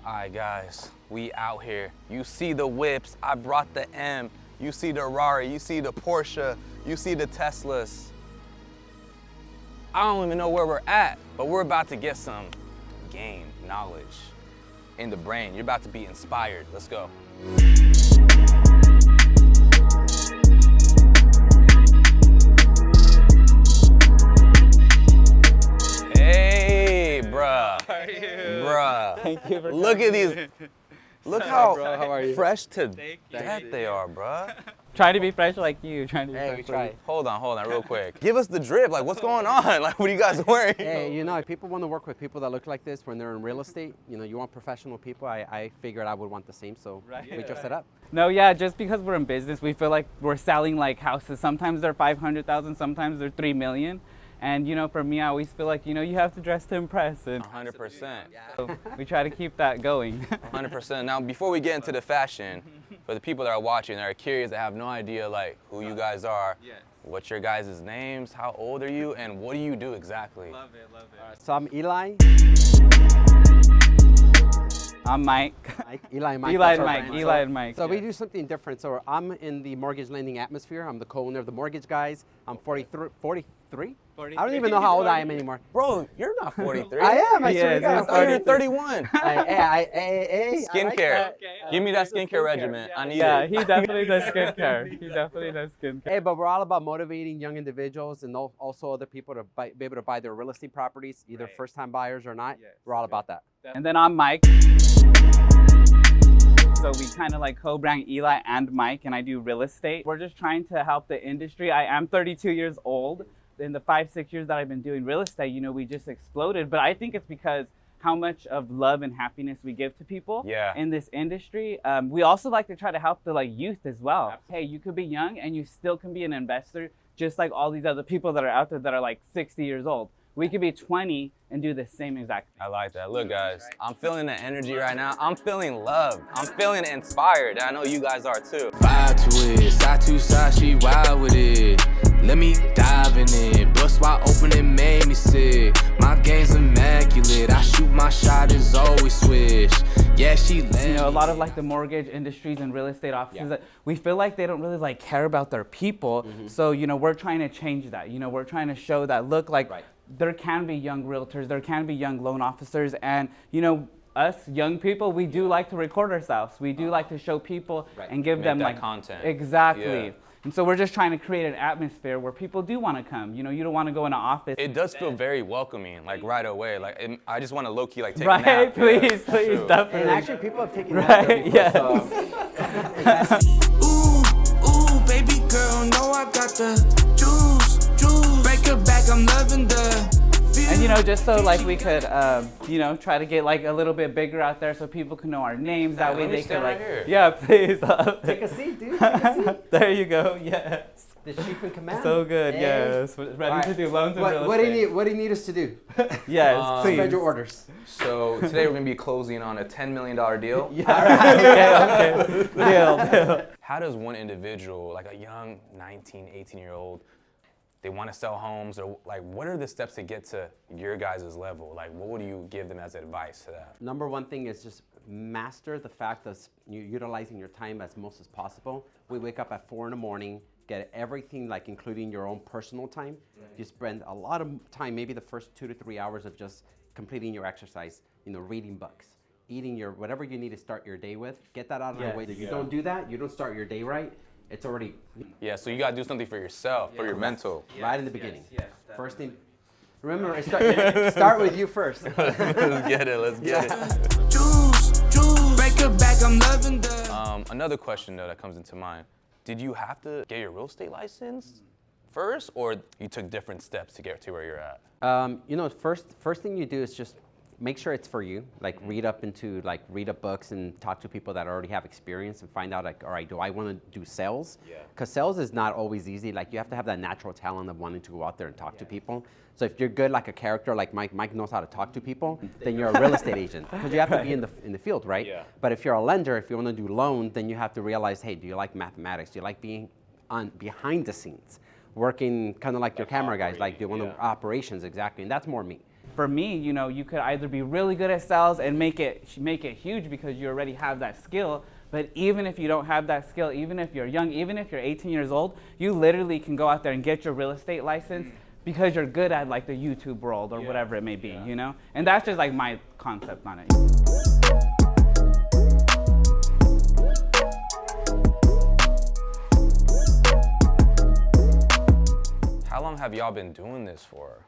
All right, guys, we out here. You see the whips, I brought the M. You see the Rari, you see the Porsche, you see the Teslas. I don't even know where we're at, but we're about to get some game, knowledge in the brain. You're about to be inspired. Let's go. Hey, bruh. How are you? Bruh. Thank you for Look at these. Look how, How are you? fresh to Thank death you. they are, bruh. Trying to be fresh like you. Trying to be fresh like you. Hold on, real quick. Give us the drip. Like, what's going on? Like, what are you guys wearing? Hey, you know, if people want to work with people that look like this when they're in real estate, you know, you want professional people, I figured I would want the same, so we dressed it up. No, yeah, just because we're in business, we feel like we're selling like houses. Sometimes they're 500,000, sometimes they're 3 million. And you know, for me, I always feel like, you know, you have to dress to impress. And 100%. so we try to keep that going. 100%. Now, before we get into the fashion, for the people that are watching, that are curious, that have no idea like who you guys are, what's your guys' names, how old are you, and what do you do exactly? Love it, love it. So I'm Eli. I'm Mike. Eli and Mike. Eli that's and our Mike. brand. Eli and Mike. So we do something different. So I'm in the mortgage lending atmosphere. I'm the co-owner of the Mortgage Guys. I'm 43? I don't even know how old I am anymore. Bro, you're not 43. I am, I swear to Yes, God. I thought you were 31. Hey, Skincare. Okay, Give me that the skincare regimen. I need Yeah, it. he definitely does skincare. He definitely does skincare. Hey, but we're all about motivating young individuals and also other people to be able to buy their real estate properties, either first-time buyers or not. We're all about that. And then I'm Mike. So we kind of like co-brand Eli and Mike, and I do real estate. We're just trying to help the industry. I am 32 years old. In the 5-6 years that I've been doing real estate, you know, we just exploded. But I think it's because how much of love and happiness we give to people in this industry. We also like to try to help the youth as well. Hey, you could be young and you still can be an investor, just like all these other people that are out there that are like 60 years old. We could be 20 and do the same exact thing. I like that. Look, guys, I'm feeling the energy right now. I'm feeling love. I'm feeling inspired. I know you guys are too. Vibe to it, side to side, she wild with it. Let me dive in it. Bust wide open, it made me sick. My game's immaculate. I shoot my shot, it's always swish. Yeah, she let You know, a lot of like the mortgage industries and real estate offices, that we feel like they don't really like care about their people. So, you know, we're trying to change that. You know, we're trying to show that, look, like there can be young realtors, there can be young loan officers, and you know, us young people, we do like to record ourselves. We do like to show people and give them that like content. Exactly. Yeah. And so we're just trying to create an atmosphere where people do want to come. You know, you don't want to go in an office. It does feel very welcoming, like right away. Like I just want to low-key like take a Right, nap. please, Yeah, please, true. definitely. And actually, people have taken Right, yes. Ooh, baby girl, know I got the juice. Break her back, I'm loving the And you know, just so like we could, you know, try to get like a little bit bigger out there so people can know our names. That way let me they stand could like, right here. yeah, please. Take a seat, dude. Take a seat. There you go. Yes. The chief in command. So good. And- Yes. Ready to do loans and real What do you estate. need? What do you need us to do? Yes, please. Spread your orders. So today we're gonna be closing on a $10 million deal. Okay. Deal. How does one individual, like a young 19, 18-year-old, they want to sell homes, or like what are the steps to get to your guys' level? Like what would you give them as advice to that? Number one thing is just master the fact of you utilizing your time as most as possible. We wake up at 4 in the morning, get everything like including your own personal time. You spend a lot of time, maybe the first 2 to 3 hours of just completing your exercise, you know, reading books, eating your, whatever you need to start your day with, get that out of the way. If you don't do that, you don't start your day right, it's already Yeah, so you gotta do something for yourself, for your mental. right in the beginning. First thing, remember, start with you first. Let's get it, let's get it. juice. Break her back, I'm loving the Another question though that comes into mind, did you have to get your real estate license first, or you took different steps to get to where you're at? You know, first thing you do is just make sure it's for you. Like read up books and talk to people that already have experience and find out like, all right, do I want to do sales? Because sales is not always easy. Like you have to have that natural talent of wanting to go out there and talk to people. So if you're good like a character like Mike knows how to talk to people, then you're a real estate agent because you have to be in the field, right? Yeah. But if you're a lender, if you want to do loans, then you have to realize, hey, do you like mathematics? Do you like being behind the scenes, working kind of like your camera guys? Like do you want to operations exactly? And that's more me. for me, you know, you could either be really good at sales and make it huge because you already have that skill. But even if you don't have that skill, even if you're young, even if you're 18 years old, you literally can go out there and get your real estate license because you're good at like the YouTube world or whatever it may be, you know? And that's just like my concept on it. How long have y'all been doing this for?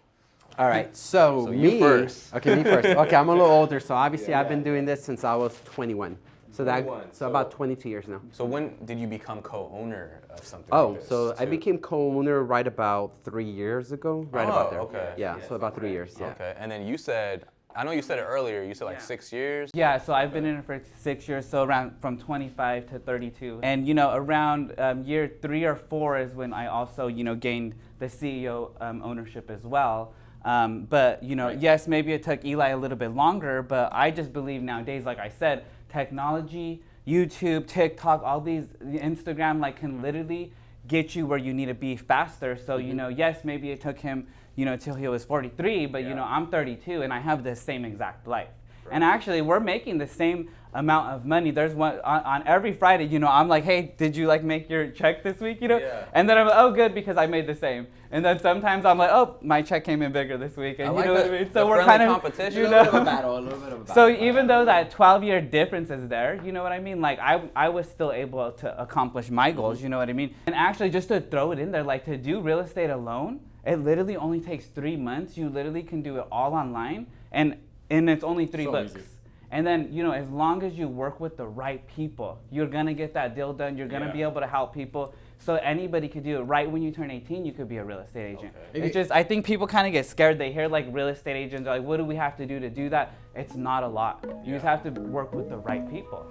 All right, so you first. Okay, me first. Okay, I'm a little older, so obviously I've been doing this since I was 21. So so about 22 years now. So when did you become co-owner of something Oh, like this? so I became co-owner right about 3 years ago. Right about there. Okay. Yeah, so about 3 years. Yeah. Okay, and then you said, I know you said it earlier, you said like 6 years? Yeah, so I've been in it for 6 years, so around from 25 to 32. And, you know, around year 3 or 4 is when I also, you know, gained the CEO ownership as well. But, you know, yes, maybe it took Eli a little bit longer, but I just believe nowadays, like I said, technology, YouTube, TikTok, all these, Instagram, like can literally get you where you need to be faster. So, you know, yes, maybe it took him, you know, till he was 43, but, you know, I'm 32 and I have the same exact life. Right. And actually, we're making the same amount of money. There's one on every Friday, you know, I'm like, hey, did you like make your check this week, you know? Yeah. And then I'm like, oh, good, because I made the same. And then sometimes I'm like, oh, my check came in bigger this week. And I like you know that, what I mean? So we're friendly kind of competition. You A know? little bit of a battle, a little bit of a battle. So even though that 12-year difference is there, you know what I mean? Like I was still able to accomplish my goals, you know what I mean? And actually just to throw it in there, like to do real estate alone, it literally only takes 3 months. You literally can do it all online and it's only 3 books. Easy. And then, you know, as long as you work with the right people, you're gonna get that deal done. You're gonna be able to help people. So anybody could do it. Right when you turn 18, you could be a real estate agent. Okay. It's just, I think people kind of get scared. They hear like real estate agents, like, what do we have to do that? It's not a lot. You just have to work with the right people.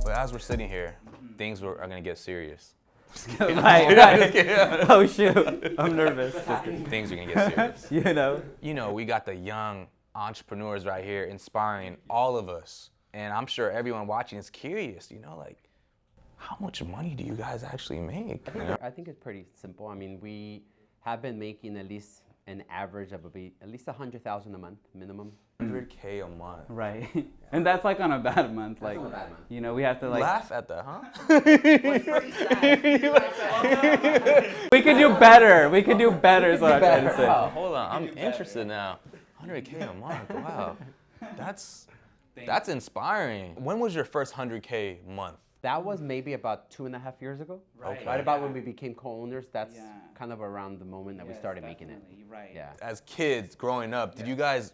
But as we're sitting here, things are gonna get serious. right. Oh shoot, I'm nervous. Things are gonna get serious. You know, we got the young entrepreneurs right here inspiring all of us. And I'm sure everyone watching is curious, you know, like, how much money do you guys actually make? I think it's pretty simple. I mean, we have been making at least an average of at least 100,000 a month minimum. 100K a month. Right. And that's like on a bad month. Like, you know, we have to like laugh at that, huh? We could do better. We could do better is what I'm trying to say. Oh, hold on, I'm interested now. 100K a month, wow. That's inspiring. When was your first 100K month? That was maybe about 2.5 years ago. Right. Right about when we became co-owners. That's kind of around the moment that we started making it. Right. Yeah. As kids growing up, did you guys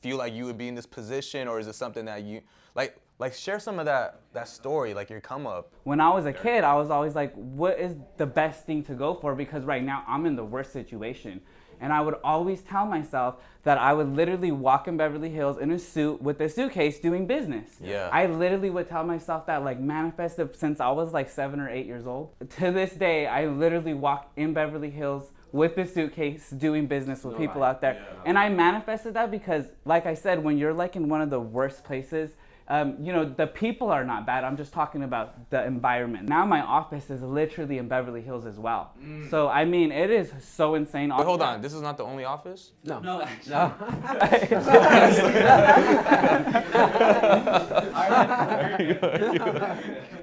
feel like you would be in this position, or is it something that you like share some of that story, like your come up? When I was a kid, I was always like, what is the best thing to go for? Because right now I'm in the worst situation. And I would always tell myself that I would literally walk in Beverly Hills in a suit with a suitcase doing business. Yeah. I literally would tell myself that, like, manifested since I was like 7 or 8 years old. To this day, I literally walk in Beverly Hills with the suitcase doing business with people out there. Yeah. And I manifested that because, like I said, when you're like in one of the worst places, you know, the people are not bad. I'm just talking about the environment. Now my office is literally in Beverly Hills as well. So, I mean, it is so insane. Wait, hold on. This is not the only office? No. No, actually. No.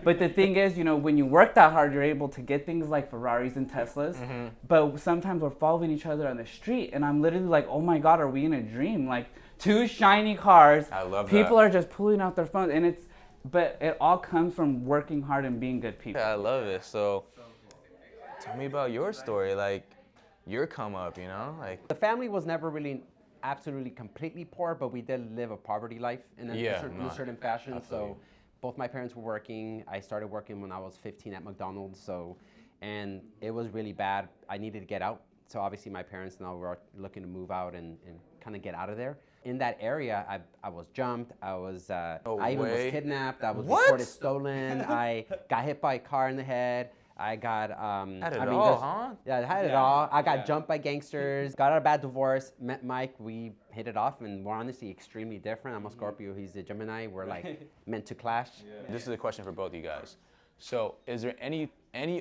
But the thing is, you know, when you work that hard, you're able to get things like Ferraris and Teslas. But sometimes we're following each other on the street, and I'm literally like, oh my God, are we in a dream? Like, 2 shiny cars. I love that. People are just pulling out their phones, and but it all comes from working hard and being good people. Yeah, I love it. So, tell me about your story, like your come up, you know, like. The family was never really absolutely completely poor, but we did live a poverty life in a certain fashion. Absolutely. So, both my parents were working. I started working when I was 15 at McDonald's. So, and it was really bad. I needed to get out. So obviously my parents now were looking to move out and kind of get out of there. In that area, I was jumped. I was I even was kidnapped. I was reported stolen. I got hit by a car in the head. I got had it all, huh? Yeah, I had it all. I got jumped by gangsters. Got out of a bad divorce. Met Mike. We hit it off, and we're honestly extremely different. I'm a Scorpio. He's a Gemini. We're like meant to clash. This is a question for both of you guys. So is there any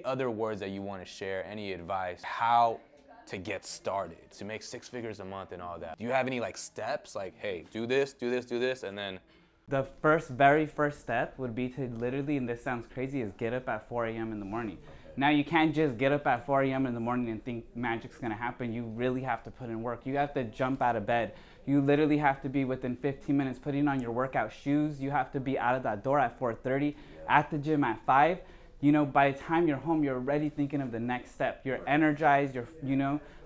other words that you want to share, any advice, how to get started, to make 6 figures a month and all that? Do you have any like steps, like, hey, do this, do this, do this, and then? The very first step would be to literally, and this sounds crazy, is get up at 4 a.m. in the morning. Now you can't just get up at 4 a.m. in the morning and think magic's gonna happen. You really have to put in work. You have to jump out of bed. You literally have to be within 15 minutes putting on your workout shoes. You have to be out of that door at 4:30, at the gym at 5. You know, by the time you're home, you're already thinking of the next step. You're energized,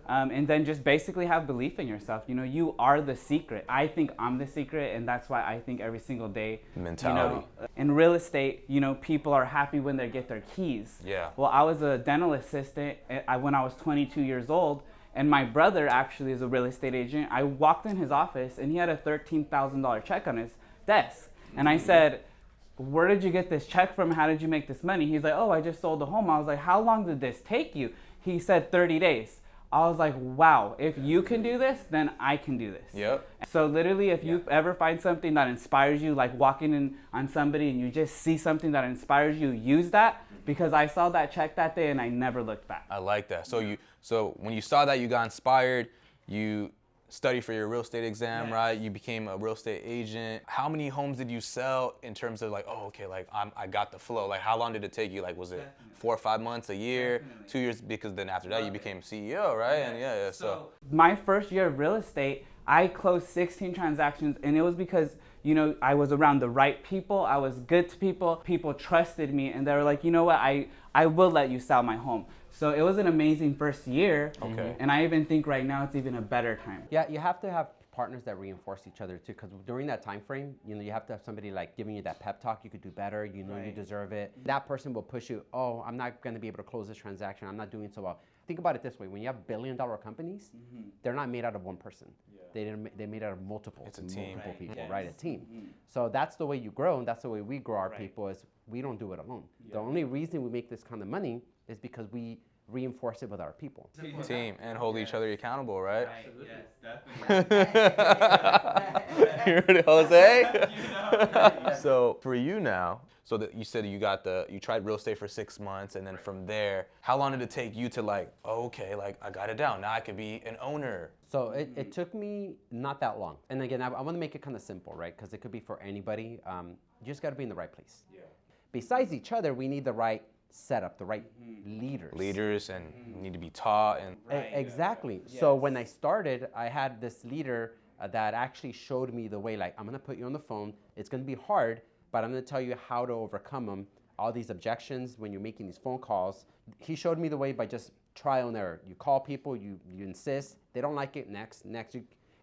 and then just basically have belief in yourself. You know, you are the secret. I think I'm the secret, and that's why I think every single day. Mentality. You know, in real estate, you know, people are happy when they get their keys. Yeah. Well, I was a dental assistant when I was 22 years old, and my brother actually is a real estate agent. I walked in his office, and he had a $13,000 check on his desk. And I said, where did you get this check from? How did you make this money? He's like, oh, I just sold a home. I was like, how long did this take you? He said 30 days. I was like, wow, if you can do this, then I can do this. Yep. So literally, if you ever find something that inspires you, like walking in on somebody and you just see something that inspires you, use that, because I saw that check that day and I never looked back. I like that. So when you saw that, you got inspired, you studied for your real estate exam, right? You became a real estate agent. How many homes did you sell in terms of like, oh, okay, like I got the flow? Like how long did it take you? Like was it 4 or 5 months, a year, 2 years? Because then after that you became CEO, right? And yeah. So my first year of real estate, I closed 16 transactions, and it was because, you know, I was around the right people. I was good to people. People trusted me, and they were like, you know what, I will let you sell my home. So it was an amazing first year. Okay. And I even think right now it's even a better time. Yeah, you have to have partners that reinforce each other too, because during that time frame, you know, you have to have somebody like giving you that pep talk. You could do better. You know, you deserve it. That person will push you. Oh, I'm not going to be able to close this transaction. I'm not doing so well. Think about it this way: when you have billion-dollar companies, they're not made out of one person. They're made out of multiple people, right? A team. So that's the way you grow, and that's the way we grow our people. Is we don't do it alone. The only reason we make this kind of money is because we reinforce it with our people. Team and hold each other accountable, right? Yes, definitely. You heard it, Jose? So for you now, so that you said you tried real estate for 6 months, and then from there, how long did it take you to like, oh, okay, like I got it down. Now I could be an owner. So it took me not that long. And again, I want to make it kind of simple, right? Because it could be for anybody. You just got to be in the right place. Yeah. Besides each other, we need the right setup, the right leaders, and need to be taught. And exactly. Yes. So when I started, I had this leader that actually showed me the way. Like, I'm going to put you on the phone. It's going to be hard, but I'm going to tell you how to overcome them. All these objections when you're making these phone calls. He showed me the way by just trial and error. You call people, you insist. They don't like it. Next.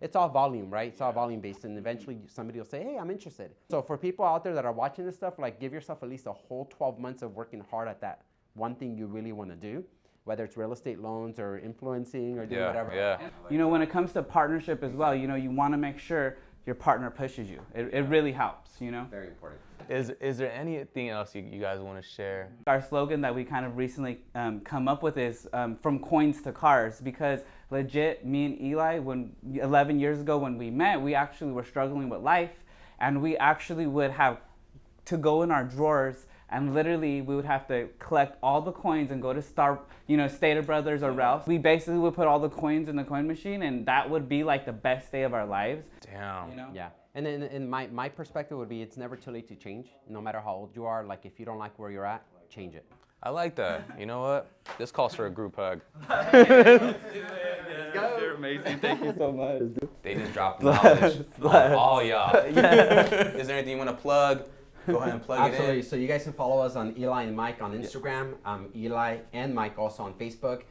It's all volume, right? It's all volume based, and eventually somebody will say, hey, I'm interested. So for people out there that are watching this stuff, like give yourself at least a whole 12 months of working hard at that one thing you really want to do, whether it's real estate loans or influencing or doing whatever. Yeah. You know, when it comes to partnership as well, you know, you want to make sure your partner pushes you. It really helps, you know? Very important. Is there anything else you guys want to share? Our slogan that we kind of recently come up with is from coins to cars, because legit, me and Eli, 11 years ago when we met, we actually were struggling with life, and we actually would have to go in our drawers, and literally we would have to collect all the coins and go to Stater Brothers or Ralph's. We basically would put all the coins in the coin machine, and that would be like the best day of our lives. Damn. You know? Yeah. And then in my perspective would be, it's never too late to change. No matter how old you are, like if you don't like where you're at, change it. I like that. You know what? This calls for a group hug. You're amazing. Thank you so much. They just dropped knowledge on all y'all. Is there anything you want to plug? Go ahead and plug it in. Absolutely. So you guys can follow us on Eli and Mike on Instagram, Eli and Mike also on Facebook,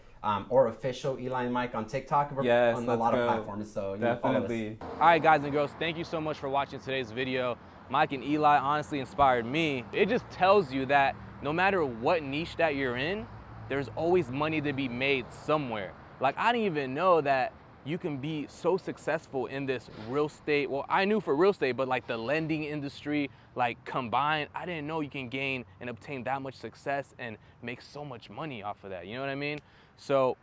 or official Eli and Mike on TikTok. We're on a lot of platforms, so you follow us. All right, guys and girls, thank you so much for watching today's video. Mike and Eli honestly inspired me. It just tells you that no matter what niche that you're in, there's always money to be made somewhere. Like, I didn't even know that you can be so successful in this real estate. Well, I knew for real estate, but like the lending industry, like combined, I didn't know you can gain and obtain that much success and make so much money off of that. You know what I mean? So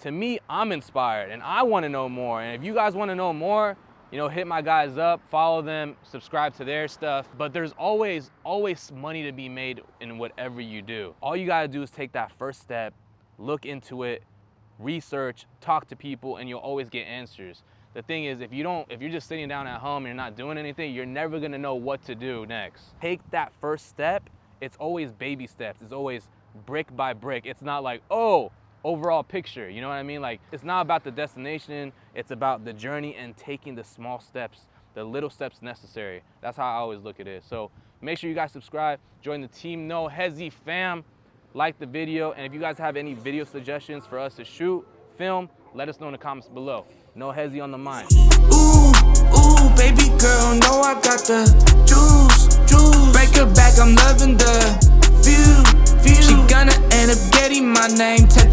to me, I'm inspired and I want to know more. And if you guys want to know more, You know, hit my guys up, follow them, subscribe to their stuff. But there's always money to be made in whatever you do. All you gotta do is take that first step, look into it, research, talk to people, and you'll always get answers. The thing is, if you're just sitting down at home and you're not doing anything, you're never gonna know what to do next. Take that first step. It's always baby steps. It's always brick by brick. It's not like, oh, overall picture, you know what I mean? Like, it's not about the destination, it's about the journey and taking the small steps, the little steps necessary. That's how I always look at it. So make sure you guys subscribe, join the Team No Hezzy fam, like the video, and if you guys have any video suggestions for us to shoot, film, let us know in the comments below. No Hezzy on the mind. Ooh, baby girl, know I got the juice. Break her back, I'm loving the view. She gonna end up getting my name tattooed